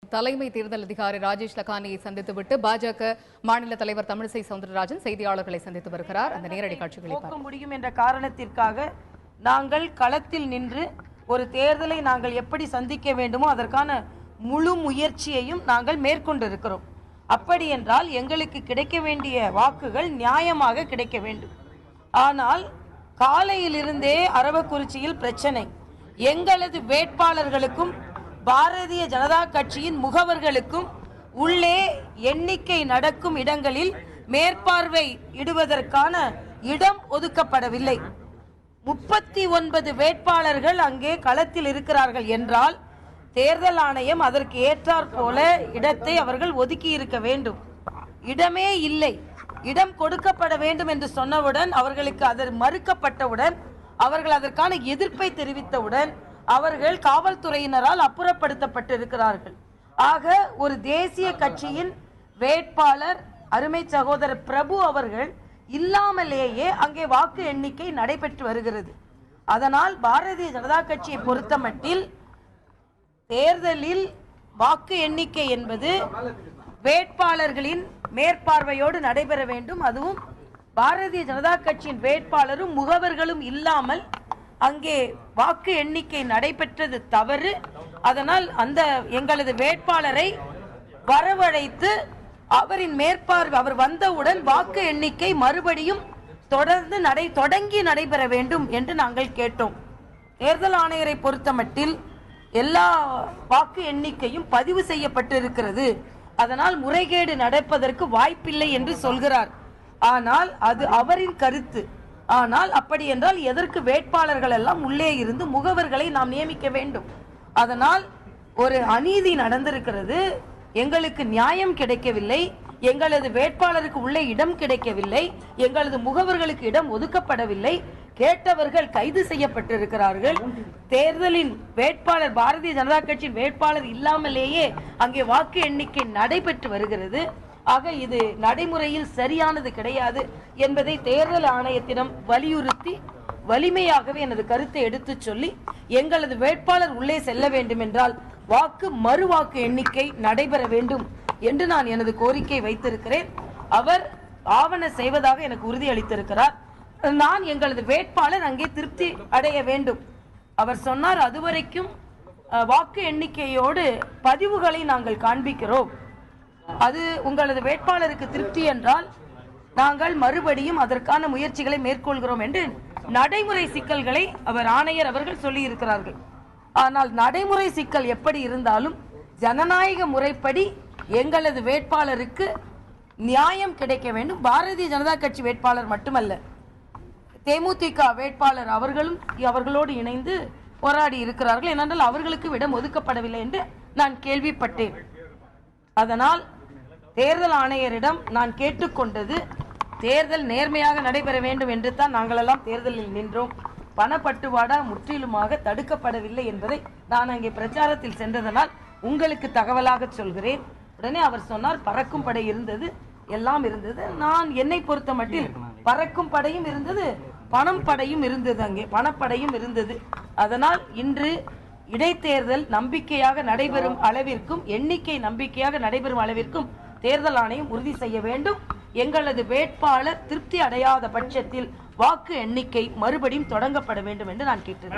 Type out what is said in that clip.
தலைமை தேர்தல் அதிகாரி ராஜேஷ் லக்கானியை சந்தித்துவிட்டு பாஜக மாநில தலைவர் தமிழிசை சவுந்தரராஜன் செய்தியாளர்களை சந்தித்து வருகிறார். அந்த நேரடி காட்சிகளை பார்க்க முடியும் என்ற காரணத்திற்காக நாங்கள் களத்தில் நின்று ஒரு தேர்தலை நாங்கள் எப்படி சந்திக்க வேண்டுமோ அதற்கான முழு முயற்சியையும் நாங்கள் மேற்கொண்டிருக்கிறோம். அப்படி என்றால் எங்களுக்கு கிடைக்க வேண்டிய வாக்குகள் நியாயமாக கிடைக்க வேண்டும். ஆனால் காலையிலிருந்தே அரவக்குறிச்சியில் பிரச்சனை. எங்களது வேட்பாளர்களுக்கும் பாரதிய ஜனதா கட்சியின் முகவர்களுக்கும் உள்ளே எண்ணிக்கை நடக்கும் இடங்களில் மேற்பார்வை இடுவதற்கான இடம் ஒதுக்கப்படவில்லை. 39 வேட்பாளர்கள் அங்கே களத்தில் இருக்கிறார்கள் என்றால் தேர்தல் ஆணையம் அதற்கு ஏற்றாற் போல இடத்தை அவர்கள் ஒதுக்கி இருக்க வேண்டும். இடமே இல்லை. இடம் கொடுக்கப்பட வேண்டும் என்று சொன்னவுடன் அவர்களுக்கு அது மறுக்கப்பட்டவுடன் அவர்கள் அதற்கான எதிர்ப்பை தெரிவித்தவுடன் அவர்கள் காவல்துறையினரால் அப்புறப்படுத்தப்பட்டிருக்கிறார்கள். ஆக ஒரு தேசிய கட்சியின் வேட்பாளர் அருமை சகோதரர் பிரபு அவர்கள் இல்லாமலேயே அங்கே வாக்கு எண்ணிக்கை நடைபெற்று வருகிறது. அதனால் பாரதிய ஜனதா கட்சியை பொறுத்தமட்டில் தேர்தலில் வாக்கு எண்ணிக்கை என்பது வேட்பாளர்களின் மேற்பார்வையோடு நடைபெற வேண்டும். அதுவும் பாரதிய ஜனதா கட்சியின் வேட்பாளரும் முகவர்களும் இல்லாமல் அங்கே வாக்கு எண்ணிக்கை நடைபெற்றது தவறு. அதனால் அந்த எங்களது வேட்பாளரை வரவழைத்து அவரின் மேற்பார்வை அவர் வந்தவுடன் வாக்கு எண்ணிக்கை மறுபடியும் தொடங்கி நடைபெற வேண்டும் என்று நாங்கள் கேட்டோம். தேர்தல் ஆணையரை பொறுத்தமட்டில் எல்லா வாக்கு எண்ணிக்கையும் பதிவு செய்யப்பட்டிருக்கிறது. அதனால் முறைகேடு நடப்பதற்கு வாய்ப்பில்லை என்று சொல்கிறார். ஆனால் அது அவரின் கருத்து. ஆனால் அப்படி என்றால் எதற்கு வேட்பாளர்கள் எல்லாம் உள்ளே இருந்து முகவர்களை நாம் நியமிக்க வேண்டும்? அதனால் ஒரு அநீதி நடந்திருக்கிறது. எங்களுக்கு நியாயம் கிடைக்கவில்லை. எங்களது வேட்பாளருக்கு உள்ளே இடம் கிடைக்கவில்லை. எங்களது முகவர்களுக்கு இடம் ஒதுக்கப்படவில்லை. கேட்டவர்கள் கைது செய்யப்பட்டிருக்கிறார்கள். தேர்தலின் வேட்பாளர் பாரதிய ஜனதா கட்சியின் வேட்பாளர் இல்லாமலேயே அங்கே வாக்கு எண்ணிக்கை நடைபெற்று வருகிறது. ஆக இது நடைமுறையில் சரியானது கிடையாது என்பதை தேர்தல் ஆணையத்திடம் வலியுறுத்தி வலிமையாகவே எனது கருத்தை எடுத்து சொல்லி எங்களது வேட்பாளர் உள்ளே செல்ல வேண்டும் என்றால் மறு வாக்கு எண்ணிக்கை நடைபெற வேண்டும் என்று நான் எனது கோரிக்கை வைத்திருக்கிறேன். அவர் ஆவண செய்வதாக எனக்கு உறுதியளித்திருக்கிறார். நான் எங்களது வேட்பாளர் அங்கே திருப்தி அடைய வேண்டும். அவர் சொன்னார் அதுவரைக்கும் வாக்கு எண்ணிக்கையோடு பதிவுகளை நாங்கள் காண்பிக்கிறோம். அது உங்களது வேட்பாளருக்கு திருப்தி என்றால் நாங்கள் மறுபடியும் அதற்கான முயற்சிகளை மேற்கொள்கிறோம் என்று நடைமுறை சிக்கல்களை ஆணையர் அவர்கள் சொல்லி இருக்கிறார்கள். ஆனால் நடைமுறை சிக்கல் எப்படி இருந்தாலும் ஜனநாயக முறைப்படி எங்களது வேட்பாளருக்கு நியாயம் கிடைக்க வேண்டும். பாரதிய ஜனதா கட்சி வேட்பாளர் மட்டுமல்ல, தேமுதிக வேட்பாளர் அவர்களோடு இணைந்து போராடி இருக்கிறார்கள். ஏனென்றால் அவர்களுக்கு இடம் ஒதுக்கப்படவில்லை என்று நான் கேள்விப்பட்டேன். அதனால் தேர்தல் ஆணையரிடம் நான் கேட்டுக்கொண்டது தேர்தல் நேர்மையாக நடைபெற வேண்டும் என்று தான் நாங்களெல்லாம் தேர்தலில் நின்றோம். பணப்பட்டுவாடா முற்றிலுமாக தடுக்கப்படவில்லை என்பதை நான் அங்கே பிரச்சாரத்தில் சென்றதனால் உங்களுக்கு தகவலாக சொல்கிறேன். உடனே அவர் சொன்னார் பறக்கும் படை இருந்தது, எல்லாம் இருந்தது. நான் என்னை பொறுத்த மட்டில் பறக்கும் படையும் இருந்தது, பணம் படையும் இருந்தது, அங்கே பணப்படையும் இருந்தது. அதனால் இன்று இடைத்தேர்தல் நம்பிக்கையாக நடைபெறும் அளவிற்கும் எண்ணிக்கை நம்பிக்கையாக நடைபெறும் அளவிற்கும் தேர்தல் ஆணையம் உறுதி செய்ய வேண்டும். எங்களது வேட்பாளர் திருப்தி அடையாத பட்சத்தில் வாக்கு எண்ணிக்கை மறுபடியும் தொடங்கப்பட வேண்டும் என்று நான் கேட்டேன்.